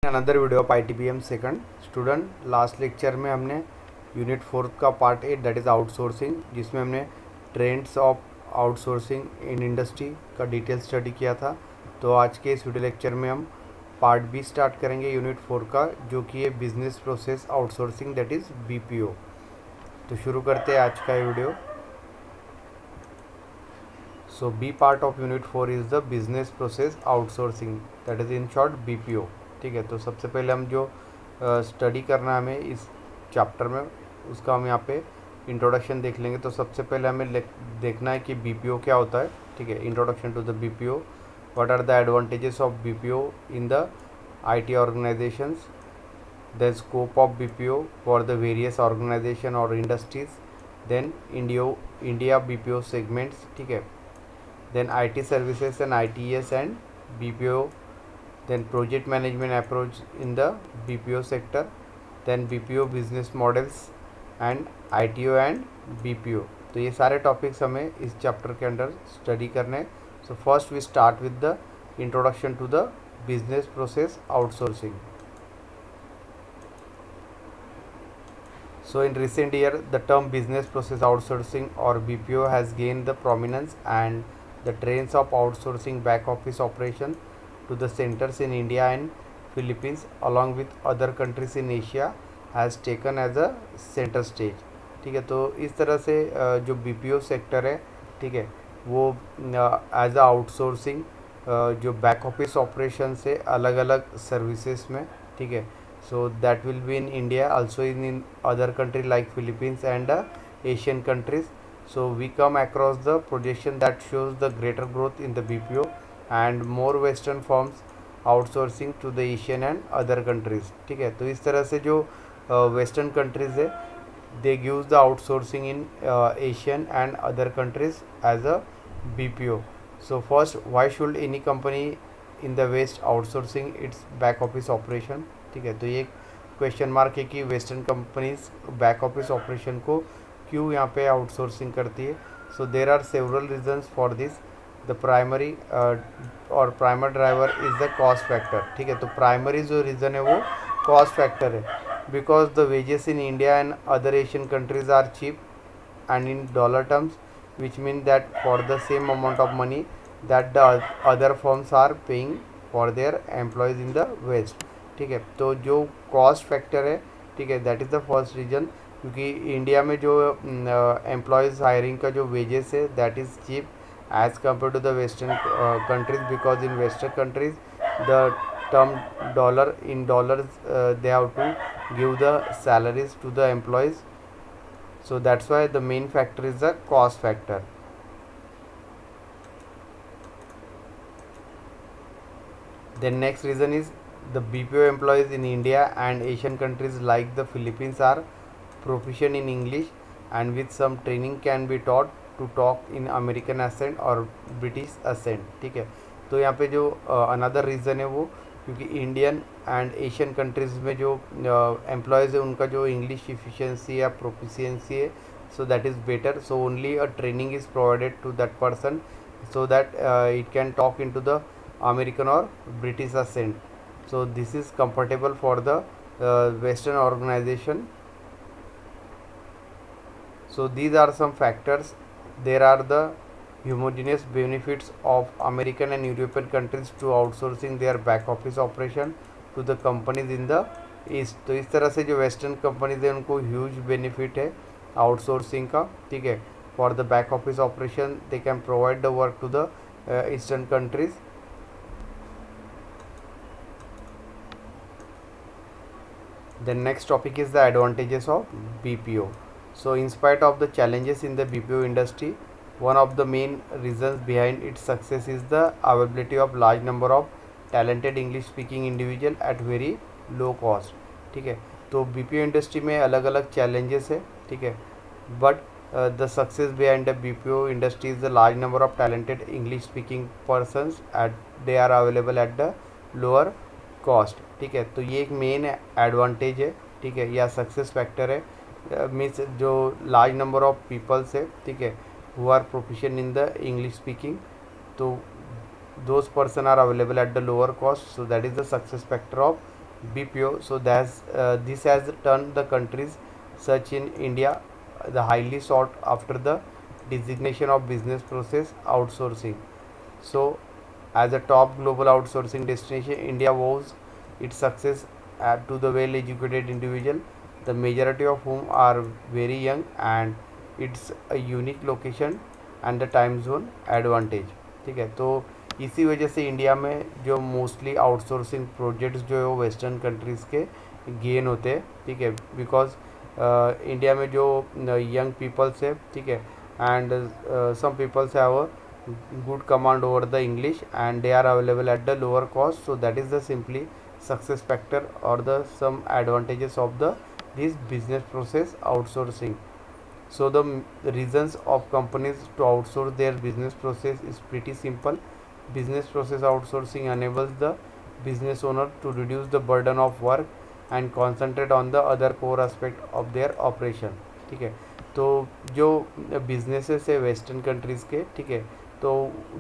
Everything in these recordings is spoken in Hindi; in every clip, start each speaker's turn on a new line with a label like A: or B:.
A: Another video of ITPM second student. Last lecture में हमने यूनिट 4 का पार्ट 8 दैट इज़ आउटसोर्सिंग, जिसमें हमने trends of outsourcing in industry का डिटेल स्टडी किया था। तो आज के इस वीडियो लेक्चर में हम पार्ट बी स्टार्ट करेंगे यूनिट 4 का, जो कि है business process outsourcing that is BPO। तो शुरू करते हैं आज का ये video. So B part of unit 4 is the business process outsourcing that is in short BPO। ठीक है, तो सबसे पहले हम जो स्टडी करना है हमें इस चैप्टर में, उसका हम यहाँ पे इंट्रोडक्शन देख लेंगे। तो सबसे पहले हमें देखना है कि BPO क्या होता है। ठीक है, introduction to the BPO, what are the advantages of BPO in the IT organisations, the scope of BPO for the various organisation और industries, then India BPO segments. ठीक है, then IT services and ITES and BPO, then project management approach in the BPO sector, then BPO business models and ITO and BPO। तो ये सारे टॉपिक्स हमें इस चैप्टर के अंदर स्टडी करने। So first we start with the introduction to the business process outsourcing. So in recent year, the term business process outsourcing or BPO has gained the prominence, and the trends of outsourcing back office operation to the centers in India and Philippines along with other countries in Asia has taken as a center stage। ठीक है, तो इस तरह से जो BPO सेक्टर है, ठीक है, वो एज अ आउटसोर्सिंग जो बैक ऑफिस ऑपरेशन से अलग अलग सर्विसेज में, ठीक है, so that will be in India, also in other country like Philippines and Asian countries। So we come across the projection that shows the greater growth in the BPO and more western firms outsourcing to the Asian and other countries। ठीक है, तो इस तरह से जो वेस्टर्न कंट्रीज है, they gives the outsourcing in Asian and other countries as a BPO। So first, why should any company in the West outsourcing its back office operation? ठीक है, तो ये क्वेश्चन मार्क है कि western companies back office operation को क्यों यहाँ पे आउटसोर्सिंग करती है। So there are several reasons for this. The primary और primer driver is the cost factor. ठीक है, तो प्राइमरी जो रीज़न है वो कॉस्ट फैक्टर है, because the wages in India and other Asian countries are cheap and in dollar terms, which mean that for the same amount of money that the other firms are paying for their employees in the west। ठीक है, तो जो कॉस्ट फैक्टर है, ठीक है, that is the first reason, क्योंकि इंडिया में जो एम्प्लॉयज़ हायरिंग का जो वेजेस है that is cheap as compare to the western countries, because in western countries the term dollar in dollars they have to give the salaries to the employees। So that's why the main factor is the cost factor। Then next reason is the BPO employees in India and Asian countries like the Philippines are proficient in English and with some training can be taught to talk in American accent or British accent। ठीक है, तो यहाँ पे जो अनदर रीज़न है वो क्योंकि इंडियन एंड एशियन कंट्रीज़ में जो एम्प्लॉयज़ है उनका जो इंग्लिश इफिशियंसी या प्रोफिशिएंसी है, so that is better. So only a training is provided to that person so that it can talk into the American or British accent। So this is comfortable for the Western organization। So these are some factors। There are the homogeneous benefits of American and European countries to outsourcing their back office operation to the companies in the east. तो इस तरह से जो वेस्टर्न कंपनीज है उनको ह्यूज बेनिफिट है आउटसोर्सिंग का। ठीक है, for the back office operation they can provide the work to the eastern countries. The next topic is the advantages of BPO। So in spite of the challenges in the BPO industry, one of the main reasons behind its success is the availability of large number of talented English speaking individual at very low cost। ठीक है, तो BPO इंडस्ट्री में अलग अलग चैलेंजेस है। ठीक है, but the success behind the BPO industry is the large number of talented English speaking persons at they are available at the lower cost. ठीक है, तो ये एक मेन एडवांटेज है। ठीक है, या सक्सेस फैक्टर है, मीन्स जो लार्ज नंबर ऑफ पीपल्स है, ठीक है, who are proficient in the English speaking, तो those person are available at the lower cost। So that is the success factor of BPO. So this has turned the countries such in India the highly sought after the designation of business process outsourcing. So as a top global outsourcing destination, India owes its success to the well-educated individual, the majority of whom are very young, and it's a unique location and the time zone advantage. ठीक है, तो इसी वजह से इंडिया में जो मोस्टली आउटसोर्सिंग प्रोजेक्ट्स जो है वो वेस्टर्न कंट्रीज़ के गेन होते हैं. ठीक है, बिकॉज इंडिया में जो यंग पीपल्स है, ठीक है, and some peoples have a good command over the English and they are available at the lower cost. So that is the simply success factor or the some advantages of the this business process outsourcing. So the reasons of companies to outsource their business process is pretty simple. Business process outsourcing enables the business owner to reduce the burden of work and concentrate on the other core aspect of their operation. ठीक है, तो जो बिजनेसेस है वेस्टर्न कंट्रीज़ के, ठीक है, तो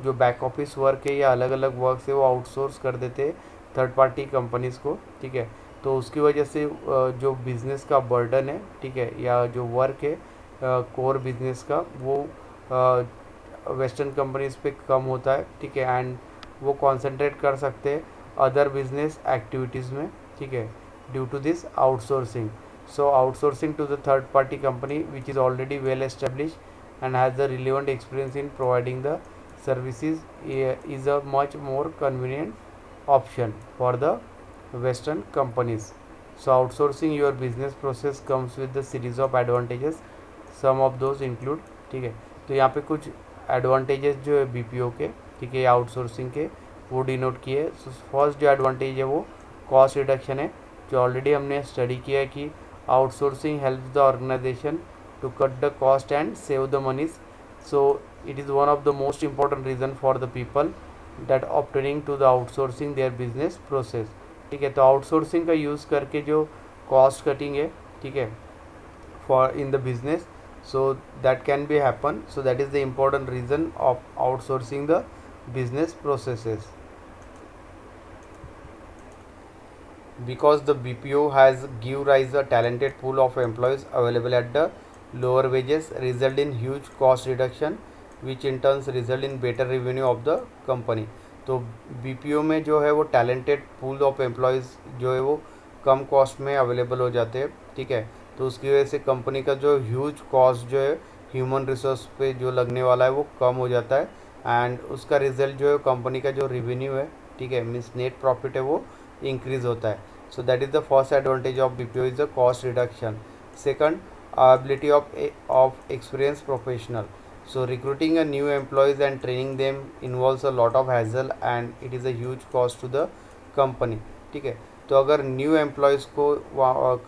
A: जो बैक ऑफिस वर्क है या अलग अलग वर्क है वो आउटसोर्स कर देते हैं थर्ड पार्टी कंपनीज़ को. ठीक है, तो उसकी वजह से जो बिज़नेस का बर्डन है, ठीक है, या जो वर्क है कोर बिजनेस का, वो वेस्टर्न कंपनीज पे कम होता है. ठीक है, एंड वो कॉन्सेंट्रेट कर सकते हैं अदर बिजनेस एक्टिविटीज़ में. ठीक है, due to this outsourcing. So outsourcing to the third party company which is already well established and has the relevant experience in providing the services is a much more convenient option for the western companies. So outsourcing your business process comes with the series of advantages. Some of those include, ठीक है, तो यहाँ पे कुछ एडवांटेजेस जो है BPO के, ठीक है, आउटसोर्सिंग के, वो डिनोट किए. सो फर्स्ट जो एडवांटेज है वो कॉस्ट रिडक्शन है, जो ऑलरेडी हमने स्टडी किया है कि outsourcing helps the organization to cut the cost and save the monies. So it is one of the most important reason for the people that opting to the outsourcing their business process. ठीक है, तो आउटसोर्सिंग का यूज़ करके जो कॉस्ट कटिंग है, ठीक है, for in the business, so that can be happen. So that is the important reason of outsourcing the business processes. Because the BPO has give rise a talented pool of employees available at the lower wages, result in huge cost reduction, which in turns result in better revenue of the company. तो BPO में जो है वो टैलेंटेड पूल ऑफ एम्प्लॉयज़ जो है वो कम कॉस्ट में अवेलेबल हो जाते हैं. ठीक है, तो उसकी वजह से कंपनी का जो ह्यूज कॉस्ट जो है ह्यूमन रिसोर्स पे जो लगने वाला है वो कम हो जाता है, एंड उसका रिजल्ट जो है कंपनी का जो रेवेन्यू है, ठीक है, मीन्स नेट प्रॉफिट है, वो इंक्रीज होता है. So that is the first advantage of BPO is the cost reduction. Second, ability of experienced professional. So recruiting a new employees and training them involves a lot of hassle and it is a huge cost to the company. ठीक है, तो अगर न्यू एम्प्लॉयज़ को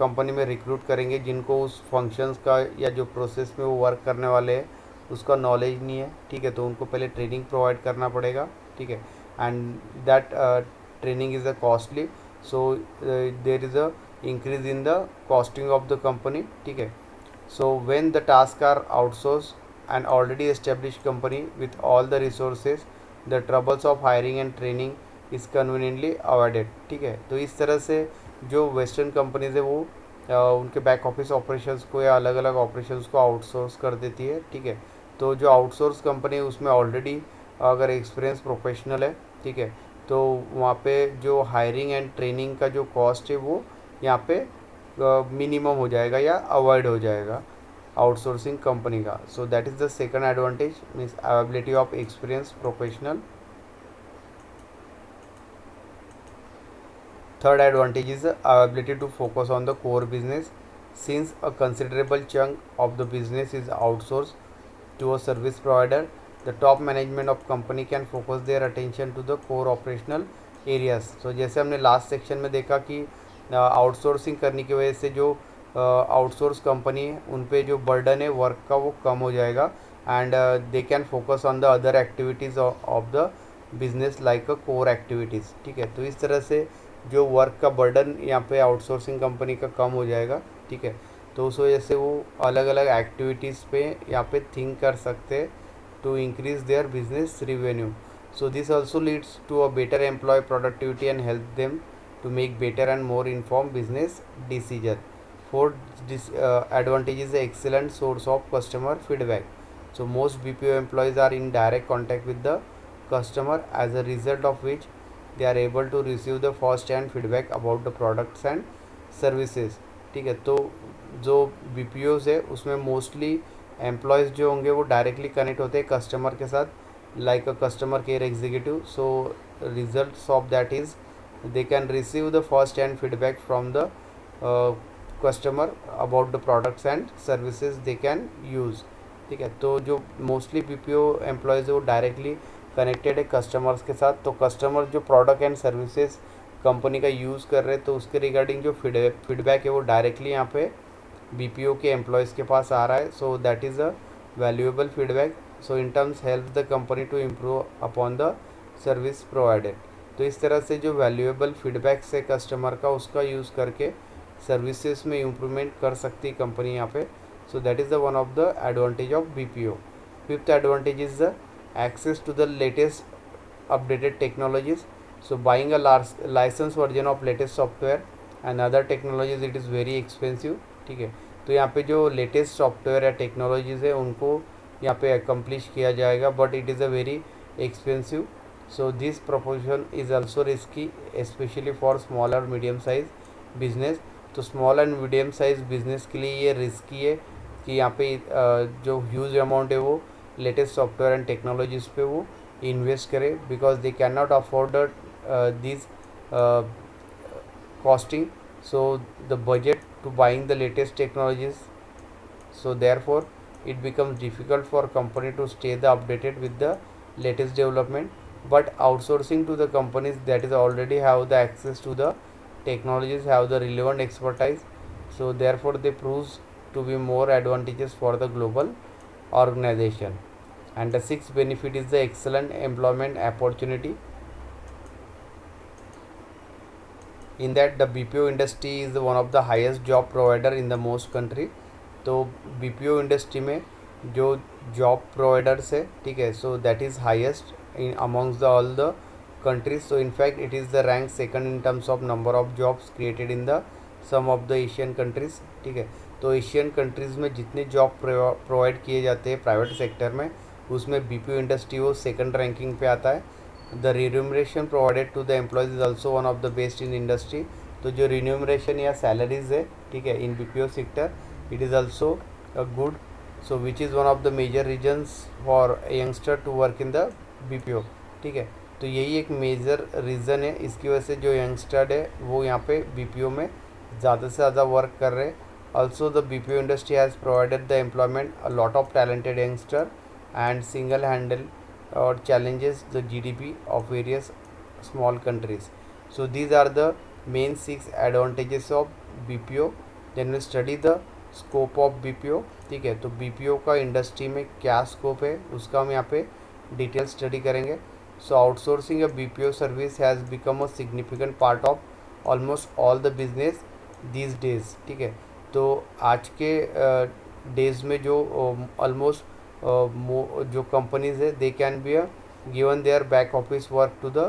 A: कंपनी में रिक्रूट करेंगे जिनको उस फंक्शंस का या जो प्रोसेस में वो वर्क करने वाले हैं उसका नॉलेज नहीं है, ठीक है, तो उनको पहले ट्रेनिंग प्रोवाइड करना पड़ेगा. ठीक है, and that training is a costly. So there is a increase in the costing of the company. ठीक है, so when the tasks are outsourced and already established company with all the resources, the troubles of hiring and training is conveniently avoided. ठीक है, तो इस तरह से जो वेस्टर्न कंपनीज है वो उनके बैक ऑफिस ऑपरेशंस को या अलग अलग ऑपरेशंस को आउटसोर्स कर देती है. ठीक है, तो जो आउटसोर्स कंपनी है उसमें ऑलरेडी अगर एक्सपीरियंस प्रोफेशनल है, ठीक है, तो वहाँ पे जो हायरिंग एंड ट्रेनिंग का जो कॉस्ट है वो यहाँ पे मिनिमम हो जाएगा या अवॉइड हो जाएगा आउटसोर्सिंग कंपनी का. So that is the second advantage, means availability of experience professional. Third advantage is availability to focus on the core business. Since a considerable chunk of the business is outsource to a service provider, the top management of company can focus their attention to the core operational areas. So जैसे हमने लास्ट सेक्शन में देखा कि आउटसोर्सिंग करने की वजह से जो आउटसोर्स कंपनी है उन पे जो बर्डन है वर्क का वो कम हो जाएगा, and they can focus on the other activities of the business like a core activities. ठीक है, तो इस तरह से जो वर्क का बर्डन यहाँ पे आउटसोर्सिंग कंपनी का कम हो जाएगा. ठीक है, तो उस वजह से वो अलग अलग एक्टिविटीज़ पे यहाँ पे थिंक कर सकते हैं to increase their business revenue. So this also leads to a better employee productivity and help them to make better and more informed business decision. Fourth advantage is the excellent source of customer feedback. So most BPO employees are in direct contact with the customer, as a result of which they are able to receive the first hand feedback about the products and services. ठीक है, तो जो BPOs है उसमें मोस्टली एम्प्लॉयज़ जो होंगे वो डायरेक्टली कनेक्ट होते हैं कस्टमर के साथ, like a customer care executive. So results of that is they can receive the first hand feedback from the customer about the products and services they can use. ठीक है, तो जो मोस्टली BPO एम्प्लॉयज़ है वो डायरेक्टली कनेक्टेड है कस्टमर्स के साथ, तो कस्टमर जो प्रोडक्ट एंड सर्विसेज कंपनी का यूज़ कर रहे हैं तो उसके रिगार्डिंग जो फीडबैक है वो डायरेक्टली यहाँ पे BPO के एम्प्लॉयज़ के पास आ रहा है. So that is a valuable feedback. So in terms help the company to improve upon the service provided. तो इस तरह से जो वैल्यूएबल फीडबैक से कस्टमर का उसका यूज़ करके सर्विसेज में इम्प्रूवमेंट कर सकती है कंपनी यहाँ पे. सो that is the one of the advantage of BPO. Fifth advantage is the access to the latest updated technologies. So buying a licensed version of latest software and other technologies, it is very expensive. ठीक है, तो यहाँ पे जो लेटेस्ट सॉफ्टवेयर या टेक्नोलॉजीज़ है उनको यहाँ पे अकम्प्लिश किया जाएगा, but it is a very expensive. So this proposition is also risky, specially for small और मीडियम साइज बिजनेस. तो small and medium size business के लिए ये रिस्की है कि यहाँ पे जो ह्यूज अमाउंट है वो लेटेस्ट सॉफ्टवेयर एंड टेक्नोलॉजीज़ पे वो इन्वेस्ट करें, because they can not afford this costing. So the budget to buying the latest technologies, so therefore it becomes difficult for company to stay the updated with the latest development. But outsourcing to the companies that is already have the access to the technologies, have the relevant expertise, so therefore they proves to be more advantageous for the global organization. And the sixth benefit is the excellent employment opportunity. In that the BPO industry is one of the highest job provider in the most country. तो BPO इंडस्ट्री में जो जॉब प्रोवाइडर्स है, ठीक है, so that is highest in amongst the all the countries. So in fact it is the rank second in terms of number of jobs created in the some of the Asian countries. ठीक है, तो एशियन कंट्रीज़ में जितने जॉब प्रोवाइड किए जाते हैं प्राइवेट सेक्टर में, उसमें BPO इंडस्ट्री वो सेकंड रैंकिंग पे आता है. The remuneration provided to the employees is also one of the best in industry. तो जो रिन्यूमरेशन या सैलरीज है, ठीक है, in BPO sector it is also a good. So which is one of the major reasons for youngster to work in the BPO. ठीक है, तो यही एक मेजर रीज़न है, इसकी वजह से जो यंगस्टर है वो यहाँ पे BPO में ज़्यादा से ज़्यादा वर्क कर रहे हैं. Also the BPO industry has provided the employment a lot of talented youngster and single handle or challenges the GDP of various small countries. So these are the main 6 advantages of BPO. Then we study the scope of BPO. ठीक है, तो BPO का इंडस्ट्री में क्या स्कोप है उसका हम यहाँ पे डिटेल स्टडी करेंगे. So outsourcing a BPO service has become a significant part of almost all the business these days. ठीक है, तो आज के डेज में जो ऑलमोस्ट जो कंपनीज है they can be given their back office work to the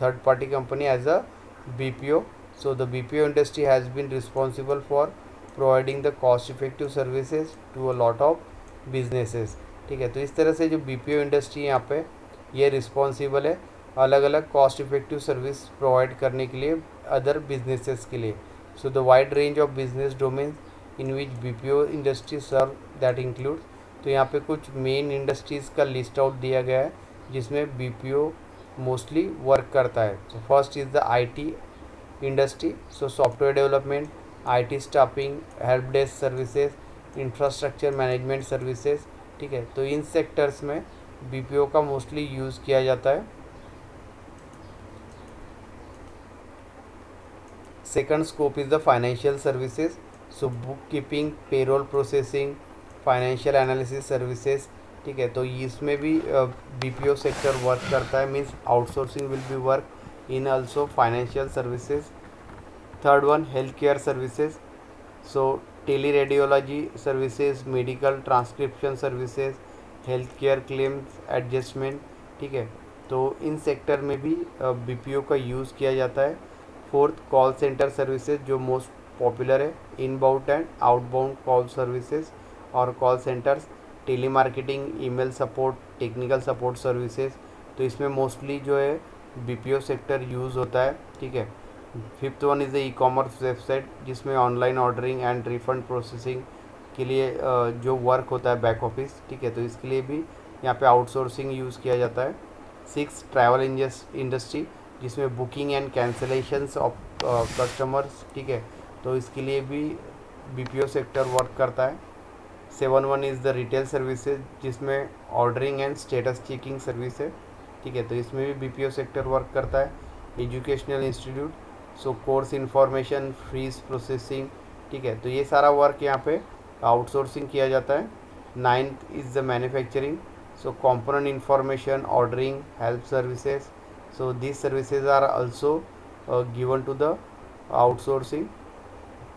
A: third party company as a BPO. So the BPO industry has been responsible for providing the cost effective services to a lot of businesses. ठीक है, तो इस तरह से जो BPO इंडस्ट्री यहाँ पे ये रिस्पॉन्सिबल है अलग अलग कॉस्ट इफेक्टिव सर्विस प्रोवाइड करने के लिए अदर बिजनेसेस के लिए. So the wide range of business domains in which BPO industry serve that includes. तो यहाँ पे कुछ मेन इंडस्ट्रीज़ का लिस्ट आउट दिया गया है जिसमें BPO मोस्टली वर्क करता है. So first is the IT industry. So software development, IT staffing, help desk services, infrastructure management services. ठीक है, तो इन सेक्टर्स में BPO का मोस्टली यूज़ किया जाता है. Second scope is the financial services. So book keeping, payroll processing, financial analysis services. ठीक है, तो इसमें भी BPO सेक्टर वर्क करता है, means outsourcing will be work in also financial services. Third one health care services. So tele radiology services, medical transcription services, health care claims adjustment. ठीक है, तो इन सेक्टर में भी BPO का यूज़ किया जाता है. फोर्थ कॉल सेंटर सर्विसेज जो मोस्ट पॉपुलर है, inbound and outbound call services और call centres, telemarketing, email support, technical support services. तो इसमें मोस्टली जो है बीपीओ सेक्टर यूज़ होता है, ठीक है। Fifth one is the e commerce website जिसमें online ordering and refund processing के लिए जो वर्क होता है बैक ऑफिस, ठीक है, तो इसके लिए भी यहाँ पे आउटसोर्सिंग यूज़ किया जाता है। सिक्स ट्रैवल इंडस्ट्री जिसमें booking and cancellations of customers, ठीक है, तो इसके लिए भी बीपीओ सेक्टर वर्क करता है। Seven one is the retail services जिसमें ordering and status checking service है, ठीक है, तो इसमें भी बीपीओ सेक्टर वर्क करता है। एजुकेशनल इंस्टीट्यूट, सो कोर्स इंफॉर्मेशन, फीस प्रोसेसिंग, ठीक है, तो ये सारा वर्क यहाँ पे आउटसोर्सिंग किया जाता है। Ninth is the manufacturing, so component information, ordering, help services, so these services are also given to the outsourcing.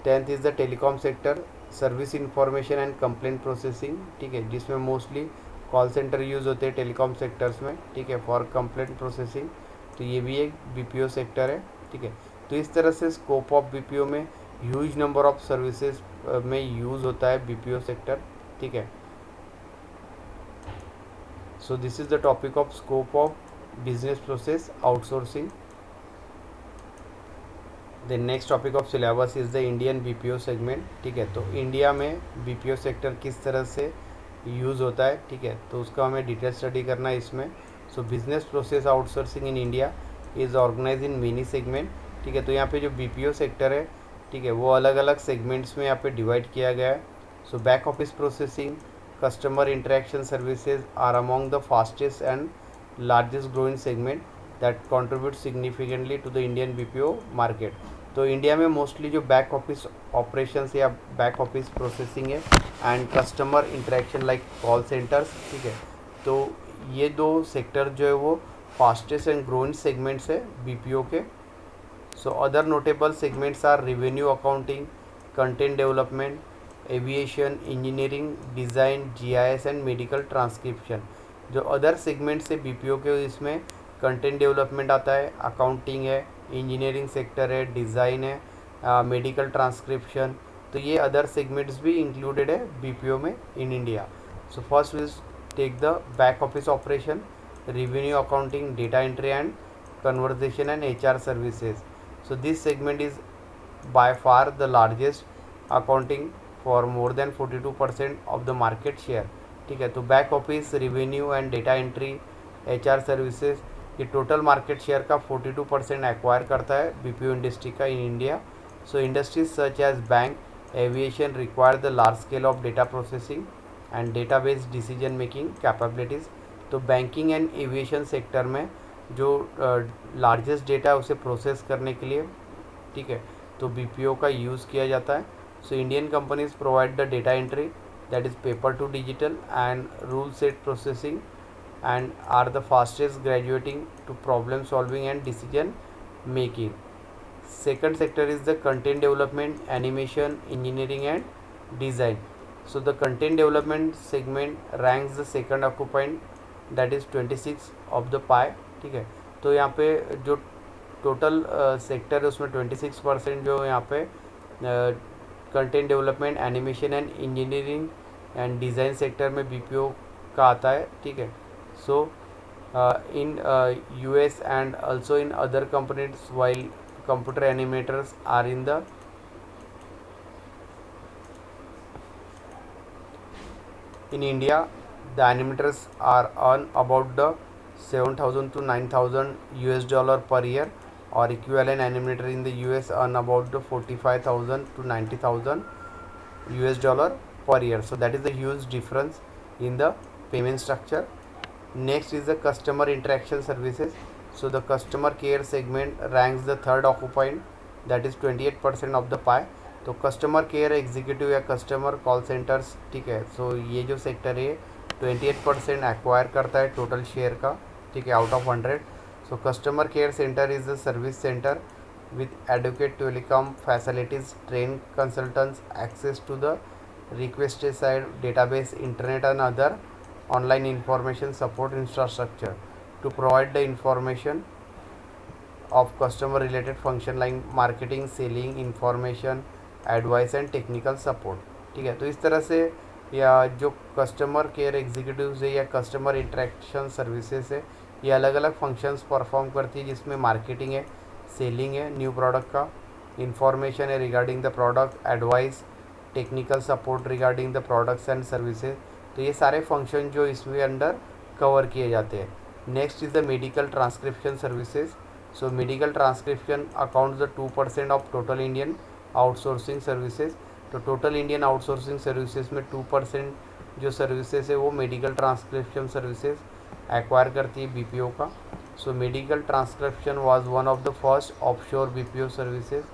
A: 10th is the telecom sector, service information and complaint processing, ठीक है, जिसमें मोस्टली कॉल सेंटर यूज़ होते हैं टेलीकॉम सेक्टर्स में, ठीक है, फॉर कंप्लेंट प्रोसेसिंग, तो ये भी एक बीपीओ सेक्टर है, ठीक है। तो इस तरह से स्कोप ऑफ बीपीओ में ह्यूज नंबर ऑफ सर्विसेज में यूज़ होता है बीपीओ सेक्टर, ठीक है। So this is the topic of scope of business process outsourcing. The next topic of syllabus is the Indian BPO segment, ठीक है, तो इंडिया में BPO सेक्टर किस तरह से यूज़ होता है, ठीक है, तो उसका हमें डिटेल स्टडी करना है इसमें। So business process outsourcing in India is organize in many segment, ठीक है, तो यहाँ पे जो BPO सेक्टर है, ठीक है, वो अलग अलग सेगमेंट्स में यहाँ पे डिवाइड किया गया है। So back office processing, customer interaction services are among the fastest and largest growing segment that contribute significantly to the Indian BPO market. तो इंडिया में मोस्टली जो बैक ऑफिस ऑपरेशंस या बैक ऑफिस प्रोसेसिंग है and customer interaction like call centres, ठीक है, तो ये दो सेक्टर जो है वो फास्टेस्ट एंड ग्रोइंग सेगमेंट्स है बीपीओ के। So other notable segments are revenue accounting, content development, aviation, engineering, design, GIS and medical transcription. जो अदर सेगमेंट्स है बीपीओ के, इसमें कंटेंट डेवलपमेंट आता है, अकाउंटिंग है, इंजीनियरिंग सेक्टर है, डिज़ाइन है, मेडिकल ट्रांसक्रिप्शन, तो ये अदर सेगमेंट्स भी इंक्लूडेड है बीपीओ में in India. So first will take the back office operation, revenue accounting, data entry and conversation and HR services. So this segment is by far the largest, accounting for more than 42% of the market share, ठीक है, तो back office, revenue and data entry, HR services, ये टोटल मार्केट शेयर का 42% एक्वायर करता है बीपीओ इंडस्ट्री का in India. So industries such as bank, aviation require the large scale of data processing and database decision making capabilities. तो बैंकिंग एंड एविएशन सेक्टर में जो लार्जेस्ट डेटा है उसे प्रोसेस करने के लिए, ठीक है, तो बीपीओ का यूज़ किया जाता है। So Indian companies provide the data entry, that is paper to digital and rule set processing, and are the fastest graduating to problem solving and decision making. Second sector is the content development, animation, engineering and design. So the content development segment ranks the second occupant, that is 26 of the pie, ठीक है, तो यहाँ पे जो टोटल सेक्टर है उसमें 26% जो यहाँ पे content development, animation and engineering and design sector में बीपीओ का आता है, ठीक है। So in US and also in other companies while computer animators are in the in India, the animators are earn about the 7,000 to 9,000 US dollar per year, or equivalent animator in the US earn about the 45,000 to 90,000 US dollar per year. So that is the huge difference in the payment structure. Next is the customer interaction services. So the customer care segment ranks the third occupant, that is 28% of the pie. तो कस्टमर केयर एग्जीक्यूटिव या कस्टमर कॉल सेंटर्स, ठीक है, सो ये जो सेक्टर है 28% एक्वायर करता है टोटल शेयर का, ठीक है, out of 100। So customer care centre is the service centre with educate telecom facilities, train consultants, access to the requested side database, internet and other online information support infrastructure to provide the information of customer related function like marketing, selling, information, advice and technical support. ठीक है, तो इस तरह से या जो कस्टमर केयर एग्जीक्यूटिव्स है या कस्टमर इंटरेक्शन सर्विसेज है, ये अलग अलग फंक्शंस परफॉर्म करती है, जिसमें मार्केटिंग है, सेलिंग है न्यू प्रोडक्ट का, इंफॉर्मेशन है regarding the product, advice, technical support regarding the products and services. तो ये सारे फंक्शन जो इसमें अंडर कवर किए जाते हैं। Next is the medical transcription services. So medical transcription accounts the 2% of total Indian outsourcing services. तो टोटल इंडियन आउटसोर्सिंग सर्विसेज में 2% जो सर्विसेज है वो मेडिकल ट्रांसक्रिप्शन सर्विसेज एक्वायर करती है बीपीओ का। So medical transcription was one of the first offshore BPO services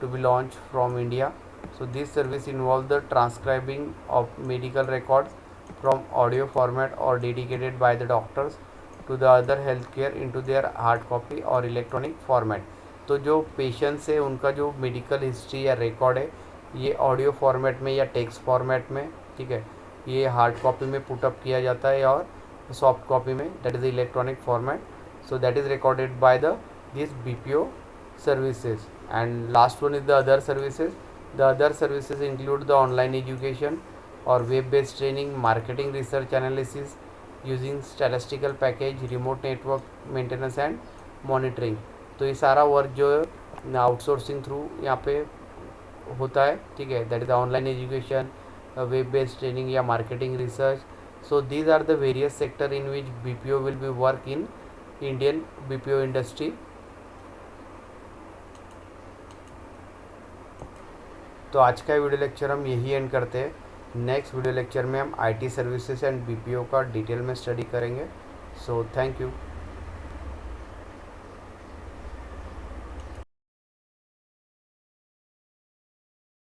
A: to be launched from India. So this service involves the transcribing of medical records from audio format or dedicated by the doctors to the other healthcare into their hard copy और इलेक्ट्रॉनिक फॉर्मेट। तो जो पेशेंट्स है उनका जो मेडिकल हिस्ट्री या रिकॉर्ड है ये ऑडियो फॉर्मेट में या टेक्स्ट फॉर्मेट में, ठीक है, ये हार्ड कॉपी में पुटअप किया जाता है और सॉफ्ट कॉपी में, that is electronic format. So that is recorded by the this BPO services. And last one is the other services. The other services include the online education or web based training, marketing, research analysis using statistical package, remote network maintenance and monitoring. तो ये सारा वर्क जो है आउटसोर्सिंग थ्रू यहाँ पे होता है, ठीक है, that is online education, web based training या marketing research. So these are the various sector in which BPO will be work in Indian BPO industry. तो आज का वीडियो लेक्चर हम यही एंड करते हैं। नेक्स्ट वीडियो लेक्चर में हम आईटी सर्विसेज एंड बीपीओ का डिटेल में स्टडी करेंगे। So thank you.